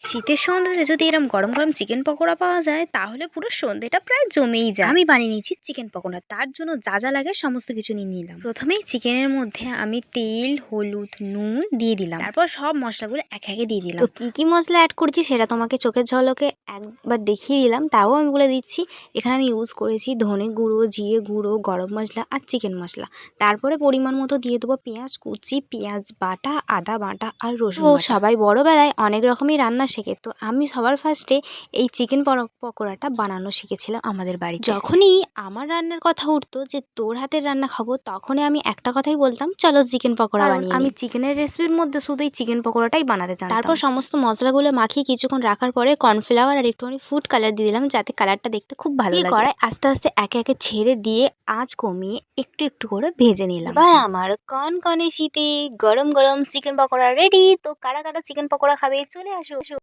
শীতের সন্ধ্যাতে যদি এরকম গরম গরম চিকেন পকোড়া পাওয়া যায় তাহলে পুরো সন্ধ্যেটা প্রায় জমেই যায়। আমি বানিয়ে নিয়েছি চিকেন পকোড়া, তার জন্য যা যা লাগে সমস্ত কিছু নিয়ে নিলাম। প্রথমেই চিকেনের মধ্যে আমি তেল, হলুদ, নুন দিয়ে দিলাম, তারপর সব মশলাগুলো একে একে দিয়ে দিলাম। তো কি কি মশলা অ্যাড করছি সেটা তোমাকে চোখের ঝলকে একবার দেখিয়ে দিলাম, তাও আমি বলে দিচ্ছি। এখানে আমি ইউজ করেছি ধনে গুঁড়ো, জিরে গুঁড়ো, গরম মশলা আর চিকেন মশলা। তারপরে পরিমাণ মতো দিয়ে দেবো পেঁয়াজ কুচি, পেঁয়াজ বাটা, আদা বাটা আর রসুন বাটা। সবাই বড়বেলায় অনেক রকমই রান্না শেখে, তো আমি সবার ফার্স্টে এই চিকেন পকোড়াটা বানানো শিখেছিলাম আমাদের বাড়িতে। যখনই আমার রান্নার কথা উঠতো যে তোর হাতের রান্না খাবো, তখনই আমি একটা কথাই বলতাম, চলো চিকেন পকোড়া বানিয়ে আমি চিকেনের রেসিপির মধ্যে শুধু এই চিকেন পকোড়াটাই বানাতে জানতাম। তারপর সমস্ত মশলাগুলো মাখিয়ে কিছুক্ষণ রাখার পরে কর্নফ্লাওয়ার আর একটুখানি ফুড কালার দিয়ে দিলাম, যাতে কালারটা দেখতে খুব ভালো লাগে। কড়াই আস্তে আস্তে একে একে ছেড়ে দিয়ে আঁচ কমিয়ে একটু একটু করে ভেজে নিলাম। এবার আমার কনকনে শীতে গরম গরম চিকেন পকোড়া রেডি। তো কারা কারা চিকেন পকোড়া খাবে চলে আসো।